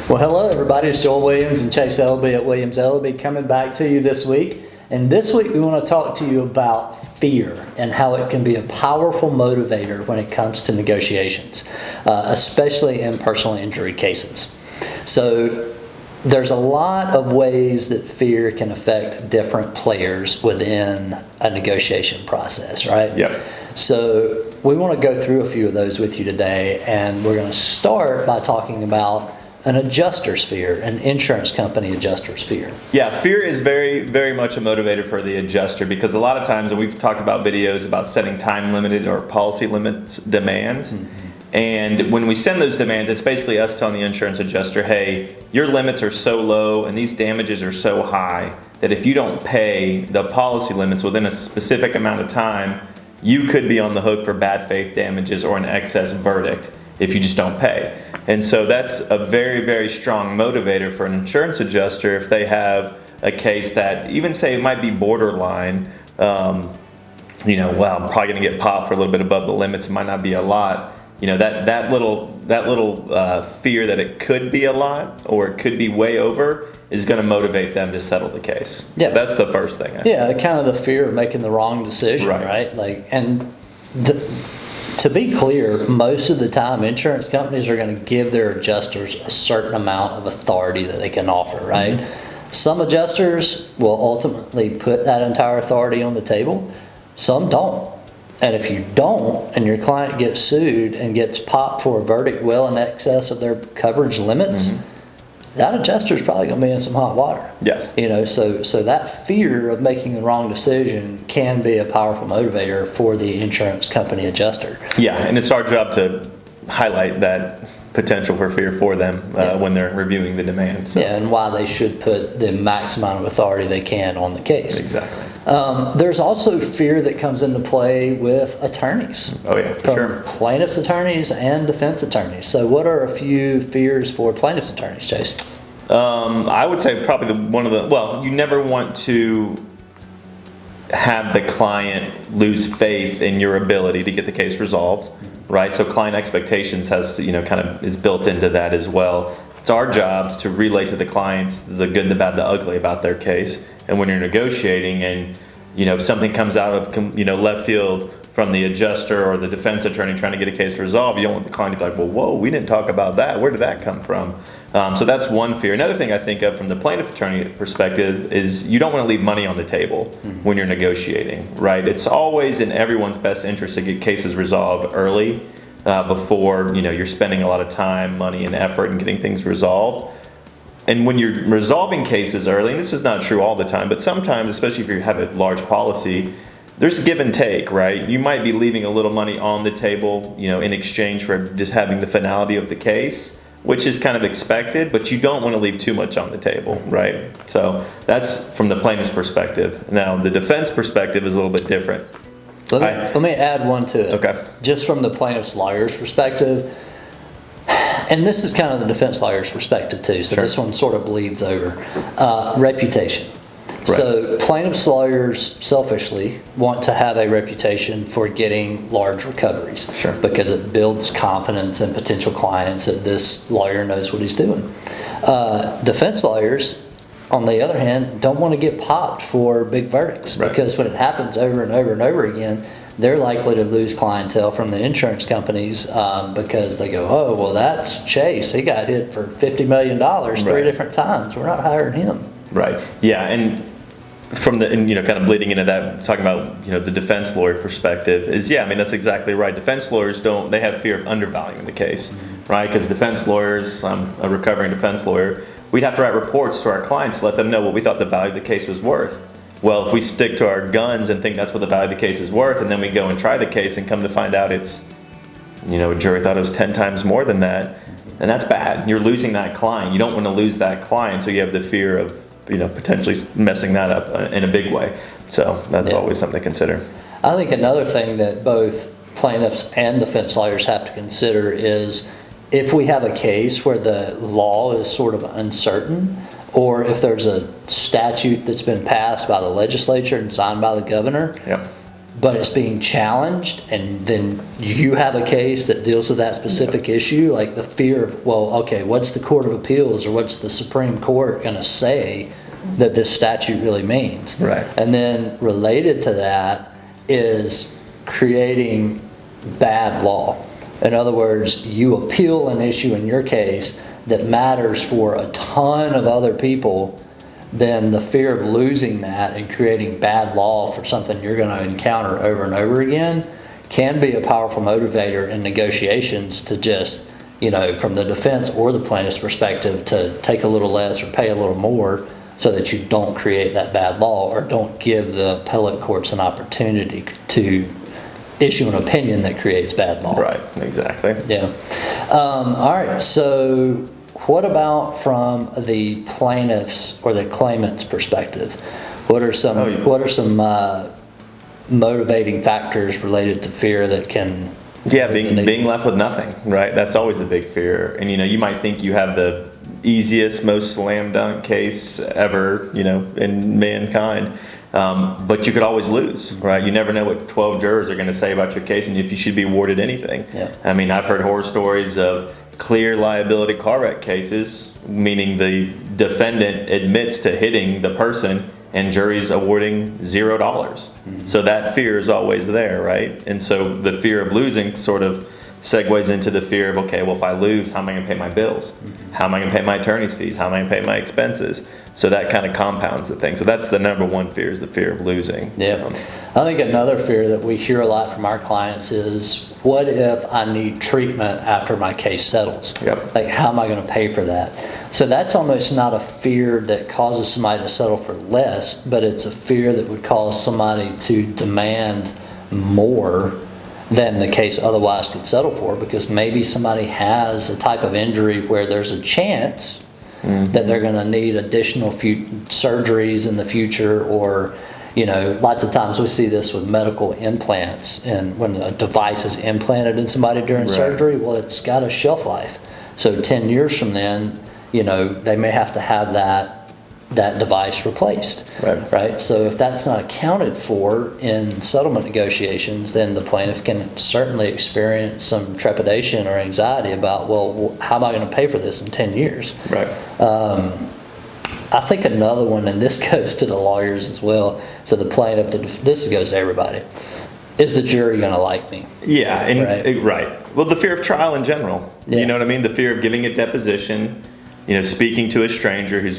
Well, hello everybody. It's Joel Williams and Chase Elleby at Williams Elleby coming back to you this week. And this week we want to talk to you about fear and how it can be a powerful motivator when it comes to negotiations, especially in personal injury cases. So there's a lot of ways that fear can affect different players within a negotiation process, right? Yep. So we want to go through a few of those with you today, and we're going to start by talking about an adjuster's fear, an insurance company adjuster's fear. Yeah, fear is very, very much a motivator for the adjuster because a lot of times, and we've talked about videos about setting time limited or policy limits demands. And when we send those demands, it's basically us telling the insurance adjuster, hey, your limits are so low and these damages are so high that if you don't pay the policy limits within a specific amount of time, you could be on the hook for bad faith damages or an excess verdict if you just don't pay. And so that's a very, very strong motivator for an insurance adjuster if they have a case that even say it might be borderline, well, I'm probably going to get popped for a little bit above the limits. It might not be a lot. That little fear that it could be a lot or it could be way over is going to motivate them to settle the case. Yeah, so that's the first thing. Yeah, kind of the fear of making the wrong decision, right? To be clear, most of the time, insurance companies are going to give their adjusters a certain amount of authority that they can offer, right? Mm-hmm. Some adjusters will ultimately put that entire authority on the table. Some don't. And if you don't, and your client gets sued and gets popped for a verdict well in excess of their coverage limits, that adjuster's probably going to be in some hot water. Yeah. So that fear of making the wrong decision can be a powerful motivator for the insurance company adjuster. Yeah, and it's our job to highlight that potential for fear for them when they're reviewing the demand. So. Yeah, and why they should put the max amount of authority they can on the case. Exactly. There's also fear that comes into play with attorneys. Oh yeah, for sure. Plaintiff's attorneys and defense attorneys. So what are a few fears for plaintiff's attorneys, Chase? I would say probably you never want to have the client lose faith in your ability to get the case resolved, right? So client expectations is built into that as well. It's our jobs to relay to the clients the good, the bad, the ugly about their case. And when you're negotiating and, if something comes out of, left field from the adjuster or the defense attorney trying to get a case resolved, you don't want the client to be like, well, whoa, we didn't talk about that. Where did that come from? So that's one fear. Another thing I think of from the plaintiff attorney perspective is you don't want to leave money on the table when you're negotiating, right? It's always in everyone's best interest to get cases resolved early before, you're spending a lot of time, money, and effort in getting things resolved. And when you're resolving cases early, and this is not true all the time, but sometimes, especially if you have a large policy, there's give and take, right? You might be leaving a little money on the table, in exchange for just having the finality of the case, which is kind of expected, but you don't want to leave too much on the table, right? So that's from the plaintiff's perspective. Now, the defense perspective is a little bit different. Let me add one to it. Okay. Just from the plaintiff's lawyer's perspective, and this is kind of the defense lawyer's perspective too, so This one sort of bleeds over. Reputation. Right. So plaintiff's lawyers selfishly want to have a reputation for getting large recoveries because it builds confidence in potential clients that this lawyer knows what he's doing. Defense lawyers, on the other hand, don't want to get popped for big verdicts because when it happens over and over and over again, they're likely to lose clientele from the insurance companies because they go, oh, well, that's Chase. He got hit for $50 million 3 different times. We're not hiring him. Right. Yeah, and from kind of bleeding into that, talking about the defense lawyer perspective is that's exactly right. Defense lawyers they have fear of undervaluing the case, right? Because defense lawyers, I'm a recovering defense lawyer, we'd have to write reports to our clients to let them know what we thought the value of the case was worth. Well, if we stick to our guns and think that's what the value of the case is worth, and then we go and try the case and come to find out it's, a jury thought it was 10 times more than that, and that's bad. You're losing that client. You don't want to lose that client, so you have the fear of, potentially messing that up in a big way. So that's always something to consider. I think another thing that both plaintiffs and defense lawyers have to consider is if we have a case where the law is sort of uncertain, or if there's a statute that's been passed by the legislature and signed by the governor, but it's being challenged, and then you have a case that deals with that specific issue, like the fear of, well, okay, what's the Court of Appeals or what's the Supreme Court going to say that this statute really means? Right. And then related to that is creating bad law. In other words, you appeal an issue in your case that matters for a ton of other people, then the fear of losing that and creating bad law for something you're going to encounter over and over again can be a powerful motivator in negotiations to just, from the defense or the plaintiff's perspective, to take a little less or pay a little more so that you don't create that bad law or don't give the appellate courts an opportunity to issue an opinion that creates bad law. Right, exactly. Yeah. All right, so what about from the plaintiff's or the claimant's perspective? What are some motivating factors related to fear that can? Yeah, being left with nothing, right? That's always a big fear. And you might think you have the easiest, most slam dunk case ever, in mankind. But you could always lose, right? You never know what 12 jurors are going to say about your case and if you should be awarded anything. Yeah. I mean, I've heard horror stories of clear liability car wreck cases, meaning the defendant admits to hitting the person and jury's awarding $0. Mm-hmm. So that fear is always there, right? And so the fear of losing sort of segues into the fear of, okay, well, if I lose, how am I going to pay my bills? Mm-hmm. How am I going to pay my attorney's fees? How am I going to pay my expenses? So that kind of compounds the thing. So that's the number one fear, is the fear of losing. Yeah. I think another fear that we hear a lot from our clients is, what if I need treatment after my case settles? Yep. Like, how am I going to pay for that? So that's almost not a fear that causes somebody to settle for less, but it's a fear that would cause somebody to demand more than the case otherwise could settle for, because maybe somebody has a type of injury where there's a chance that they're going to need additional surgeries in the future, or lots of times we see this with medical implants, and when a device is implanted in somebody during surgery, well, it's got a shelf life. So 10 years from then, they may have to have that device replaced, right? So if that's not accounted for in settlement negotiations, then the plaintiff can certainly experience some trepidation or anxiety about, well, how am I going to pay for this in 10 years? Right. I think another one, and this goes to the lawyers as well, so the plaintiff, this goes to everybody, is the jury going to like me? Yeah, and right. Well, the fear of trial in general. Yeah. You know what I mean? The fear of giving a deposition, speaking to a stranger who's,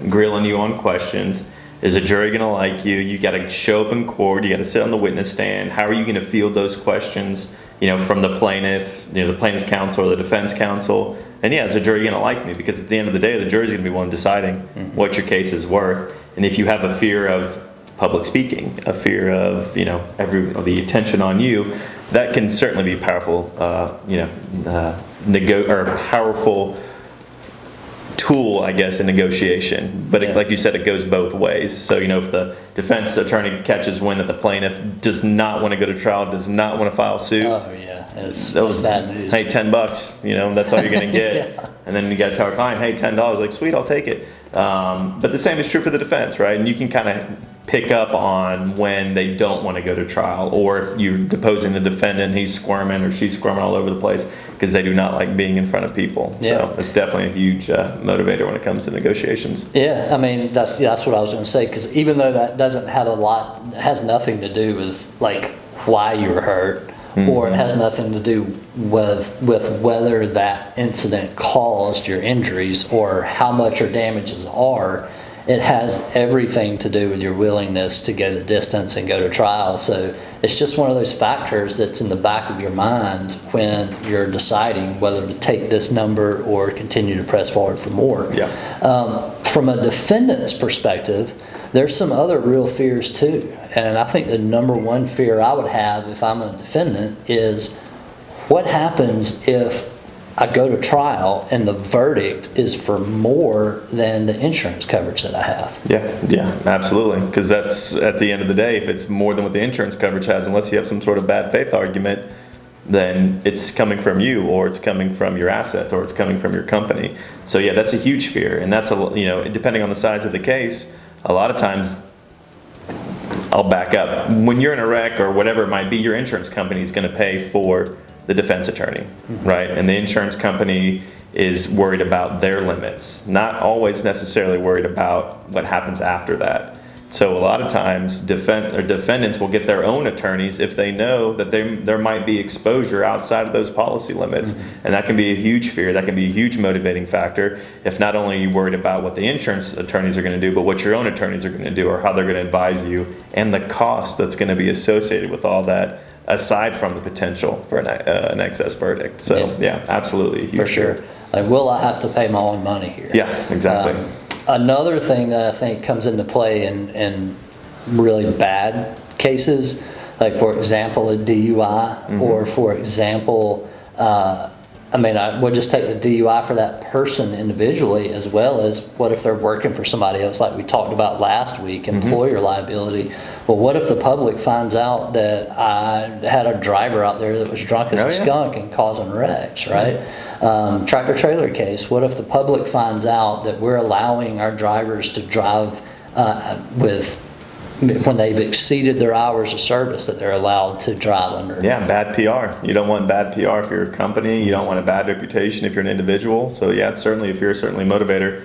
grilling you on questions. Is a jury going to like you? You got to show up in court. You got to sit on the witness stand. How are you going to field those questions, from the plaintiff, the plaintiff's counsel or the defense counsel? And is the jury going to like me? Because at the end of the day, the jury's going to be one deciding what your case is worth. And if you have a fear of public speaking, a fear of, of the attention on you, that can certainly be powerful, powerful tool, I guess, in negotiation. But like you said, it goes both ways. So, if the defense attorney catches wind that the plaintiff does not want to go to trial, does not want to file suit. Oh, yeah. It's bad news. Hey, $10, that's all you're going to get. Yeah. And then you got to tell our client, hey, $10, like, sweet, I'll take it. But the same is true for the defense, right? And you can kind of pick up on when they don't want to go to trial, or if you're deposing the defendant, he's squirming or she's squirming all over the place because they do not like being in front of people. Yeah. So it's definitely a huge motivator when it comes to negotiations. Yeah, I mean, that's what I was going to say, because even though that doesn't have has nothing to do with like why you were hurt, or it has nothing to do with whether that incident caused your injuries or how much your damages are. It has everything to do with your willingness to go the distance and go to trial. So it's just one of those factors that's in the back of your mind when you're deciding whether to take this number or continue to press forward for more. Yeah. From a defendant's perspective, there's some other real fears too. And I think the number one fear I would have if I'm a defendant is, what happens if I go to trial and the verdict is for more than the insurance coverage that I have? Yeah, absolutely. Because that's, at the end of the day, if it's more than what the insurance coverage has, unless you have some sort of bad faith argument, then it's coming from you, or it's coming from your assets, or it's coming from your company. So yeah, that's a huge fear. And that's, depending on the size of the case, a lot of times I'll back up. When you're in a wreck or whatever it might be, your insurance company is going to pay for the defense attorney, right? And the insurance company is worried about their limits, not always necessarily worried about what happens after that. So a lot of times defendants will get their own attorneys if they know that there might be exposure outside of those policy limits. And that can be a huge fear. That can be a huge motivating factor. If not only are you worried about what the insurance attorneys are going to do, but what your own attorneys are going to do or how they're going to advise you and the cost that's going to be associated with all that, aside from the potential for an excess verdict. So yeah, absolutely. A huge For sure. fear. Like, will I have to pay my own money here? Yeah, exactly. Another thing that I think comes into play in really bad cases, like for example, a DUI, or for example, I would just take the DUI for that person individually, as well as what if they're working for somebody else, like we talked about last week, employer liability. Well, what if the public finds out that I had a driver out there that was drunk as a skunk and causing wrecks, right? Tractor trailer case, what if the public finds out that we're allowing our drivers to drive when they've exceeded their hours of service that they're allowed to drive under? Yeah, bad PR. You don't want bad PR for your company. You don't want a bad reputation if you're an individual. So yeah, certainly if you're certainly a motivator,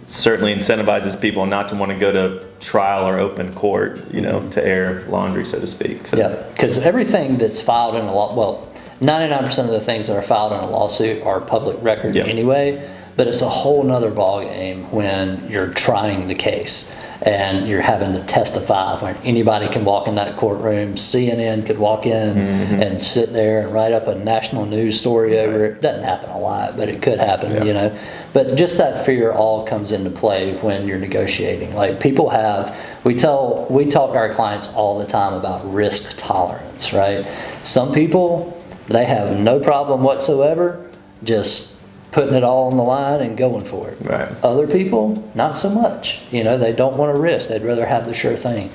certainly incentivizes people not to want to go to trial or open court, to air laundry, so to speak. So. Yeah, because everything that's filed in a law, well, 99% of the things that are filed in a lawsuit are public record anyway, but it's a whole nother ballgame when you're trying the case and you're having to testify when anybody can walk in that courtroom. CNN could walk in and sit there and write up a national news story over it. Doesn't happen a lot, but it could happen, But just that fear all comes into play when you're negotiating. Like we talk to our clients all the time about risk tolerance, right? Some people, they have no problem whatsoever just putting it all on the line and going for it. Right. Other people, not so much. They don't want to risk. They'd rather have the sure thing.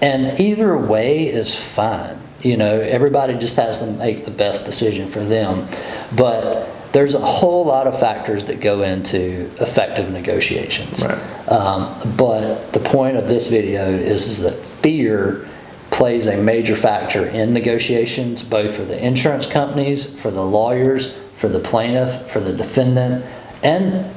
And either way is fine. Everybody just has to make the best decision for them. But there's a whole lot of factors that go into effective negotiations. Right. But the point of this video is that fear plays a major factor in negotiations, both for the insurance companies, for the lawyers, for the plaintiff, for the defendant. And,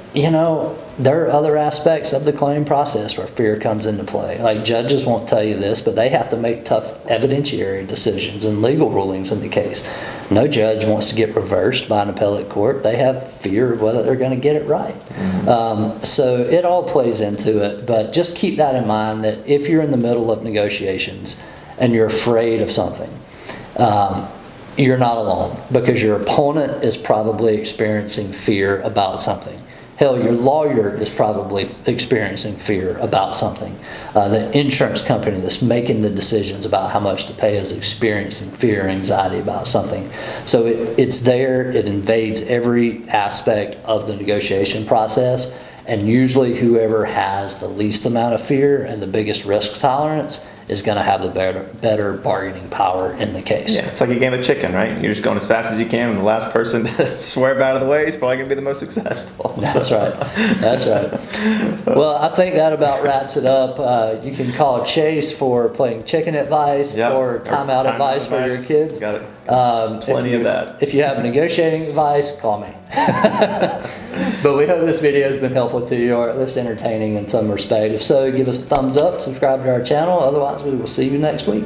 there are other aspects of the claim process where fear comes into play. Like, judges won't tell you this, but they have to make tough evidentiary decisions and legal rulings in the case. No judge wants to get reversed by an appellate court. They have fear of whether they're going to get it right. So it all plays into it, but just keep that in mind, that if you're in the middle of negotiations and you're afraid of something, you're not alone, because your opponent is probably experiencing fear about something. Hell, your lawyer is probably experiencing fear about something. The insurance company that's making the decisions about how much to pay is experiencing fear and anxiety about something. So it's there, it invades every aspect of the negotiation process, and usually whoever has the least amount of fear and the biggest risk tolerance is going to have the better bargaining power in the case. Yeah, it's like a game of chicken, right? You're just going as fast as you can, and the last person to swerve out of the way is probably going to be the most successful. That's right. That's right. Well, I think that about wraps it up. You can call Chase for playing chicken advice or timeout advice for your kids. Got it. Plenty of that. If you have negotiating advice, call me. But we hope this video has been helpful to you, or at least entertaining in some respect. If so, give us a thumbs up, subscribe to our channel. Otherwise, we will see you next week.